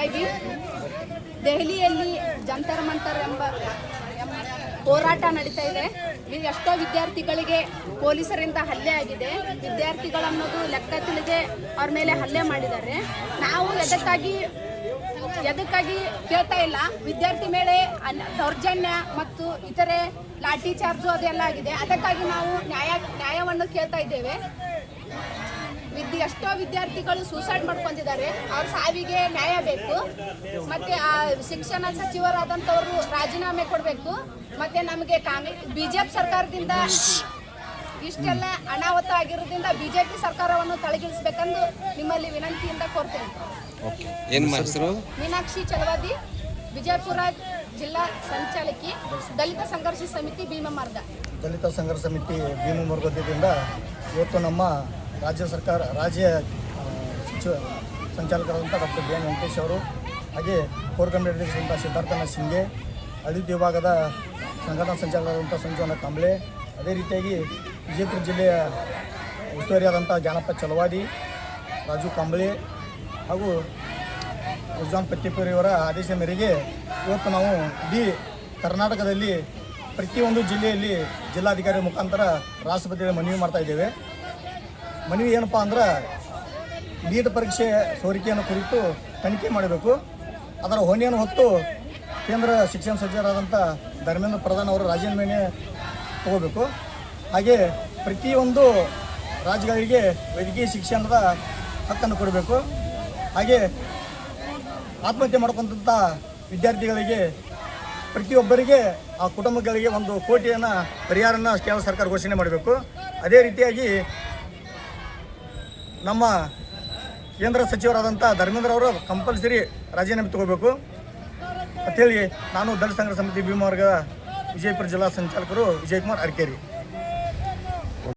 ವಿರೋಧವಾಗಿ ದೆಹಲಿಯಲ್ಲಿ ಜಂತರ್ ಮಂತರ್ ಎಂಬ ಹೋರಾಟ ನಡೀತಾ ಇದೆ. ಎಷ್ಟೋ ವಿದ್ಯಾರ್ಥಿಗಳಿಗೆ ಪೊಲೀಸರಿಂದ ಹಲ್ಲೆ ಆಗಿದೆ. ವಿದ್ಯಾರ್ಥಿಗಳನ್ನೋದು ಲೆಕ್ಕ ತಿಳಿದೇ ಅವ್ರ ಮೇಲೆ ಹಲ್ಲೆ ಮಾಡಿದ್ದಾರೆ. ನಾವು ಎದಕ್ಕಾಗಿ ಕೇಳ್ತಾ ಇಲ್ಲ. ವಿದ್ಯಾರ್ಥಿ ಮೇಲೆ ದೌರ್ಜನ್ಯ ಮತ್ತು ಇತರೆ ಲಾಠಿ ಚಾರ್ಜು ಅದೆಲ್ಲ ಆಗಿದೆ. ಅದಕ್ಕಾಗಿ ನಾವು ನ್ಯಾಯವನ್ನು ಕೇಳ್ತಾ ಇದ್ದೇವೆ. ಎಷ್ಟೋ ವಿದ್ಯಾರ್ಥಿಗಳು ಸೂಸೈಡ್ ಮಾಡ್ಕೊಂಡಿದ್ದಾರೆ. ಅವ್ರ ಸಾವಿಗೆ ನ್ಯಾಯ ಬೇಕು. ಮತ್ತೆ ಆ ಶಿಕ್ಷಣ ಸಚಿವರಾದಂಥವರು ರಾಜೀನಾಮೆ ಕೊಡಬೇಕು. ಮತ್ತೆ ನಮಗೆ ಬಿಜೆಪಿ ಸರ್ಕಾರದಿಂದ ಇಷ್ಟೆಲ್ಲ ಅನಾಹುತ ಆಗಿರೋದ್ರಿಂದ ಬಿಜೆಪಿ ಸರ್ಕಾರವನ್ನು ತಳಗಿಳಿಸಬೇಕೆಂದು ನಿಮ್ಮಲ್ಲಿ ವಿನಂತಿಯಿಂದ ಕೋರ್ತೇನೆ. ಮೀನಾಕ್ಷಿ ಚಲವಾದಿ, ವಿಜಯಪುರ ಜಿಲ್ಲಾ ಸಂಚಾಲಕಿ, ದಲಿತ ಸಂಘರ್ಷ ಸಮಿತಿ ಭೀಮಮಾರ್ಗ. ದಲಿತ ಸಂಘರ್ಷ ಸಮಿತಿ ಭೀಮಮಾರ್ಗದಿಂದ ಇವತ್ತು ನಮ್ಮ ರಾಜ್ಯ ಸಚಿವ ಸಂಚಾಲಕರಾದಂಥ ಡಾಕ್ಟರ್ ಬಿ ಎನ್ ವೆಂಕಟೇಶ್ ಅವರು, ಹಾಗೆ ಕೋರ್ ಕಮಿಟಿಯಿಂದ ಸಿದ್ಧಾರ್ಥನಾಥ್ ಶಿಂಗೆ, ಅಳಿತ ವಿಭಾಗದ ಸಂಘಟನಾ ಸಂಚಾಲಕರಾದಂಥ ಸಂಜೀವನ ಕಾಂಬ್ಳೆ, ಅದೇ ರೀತಿಯಾಗಿ ವಿಜಯಪುರ ಜಿಲ್ಲೆಯ ಉಸ್ತುವಾರಿಯಾದಂಥ ಜಾನಪ್ಪ ಚಲವಾದಿ, ರಾಜು ಕಾಂಬ್ಳೆ ಹಾಗೂ ರುಜಾನ್ ಪಟ್ಟಿಪುರಿ ಅವರ ಆದೇಶ ಮೇರೆಗೆ ಇವತ್ತು ನಾವು ಇಡೀ ಕರ್ನಾಟಕದಲ್ಲಿ ಪ್ರತಿಯೊಂದು ಜಿಲ್ಲೆಯಲ್ಲಿ ಜಿಲ್ಲಾಧಿಕಾರಿ ಮುಖಾಂತರ ರಾಷ್ಟ್ರಪತಿಗಳ ಮನವಿ ಮಾಡ್ತಾ ಇದ್ದೇವೆ. ಮನವಿ ಏನಪ್ಪ ಅಂದ್ರೆ, ನೀಟ್ ಪರೀಕ್ಷೆ ಸೋರಿಕೆಯನ್ನು ಕುರಿತು ತನಿಖೆ ಮಾಡಬೇಕು. ಅದರ ಹೊಣೆಯನ್ನು ಹೊತ್ತು ಕೇಂದ್ರ ಶಿಕ್ಷಣ ಸಚಿವರಾದಂಥ ಧರ್ಮೇಂದ್ರ ಪ್ರಧಾನ್ ಅವರು ರಾಜೀನಾಮೆ ತಗೋಬೇಕು. ಹಾಗೆ ಪ್ರತಿಯೊಂದು ರಾಜ್ಯಗಳಿಗೆ ವೈದ್ಯಕೀಯ ಶಿಕ್ಷಣದ ಹಕ್ಕನ್ನು ಕೊಡಬೇಕು. ಹಾಗೆ ಆತ್ಮಹತ್ಯೆ ಮಾಡ್ಕೊಂಥ ವಿದ್ಯಾರ್ಥಿಗಳಿಗೆ ಪ್ರತಿಯೊಬ್ಬರಿಗೆ ಆ ಕುಟುಂಬಗಳಿಗೆ 1 ಕೋಟಿಯನ್ನು ಪರಿಹಾರನ ಕೇಂದ್ರ ಸರ್ಕಾರ ಘೋಷಣೆ ಮಾಡಬೇಕು. ಅದೇ ರೀತಿಯಾಗಿ ನಮ್ಮ ಕೇಂದ್ರ ಸಚಿವರಾದಂಥ ಧರ್ಮೇಂದ್ರ ಅವರು ಕಂಪಲ್ಸರಿ ರಾಜೀನಾಮೆ ತಗೋಬೇಕು ಅಂಥೇಳಿ ನಾನು ದಲಿತ ಸಂಘರ್ಷ ಸಮಿತಿ ಭೀಮಮಾರ್ಗ ವಿಜಯಪುರ ಜಿಲ್ಲಾ ಸಂಚಾಲಕರು ವಿಜಯಕುಮಾರ್ ಅರ್ಕೇರಿ.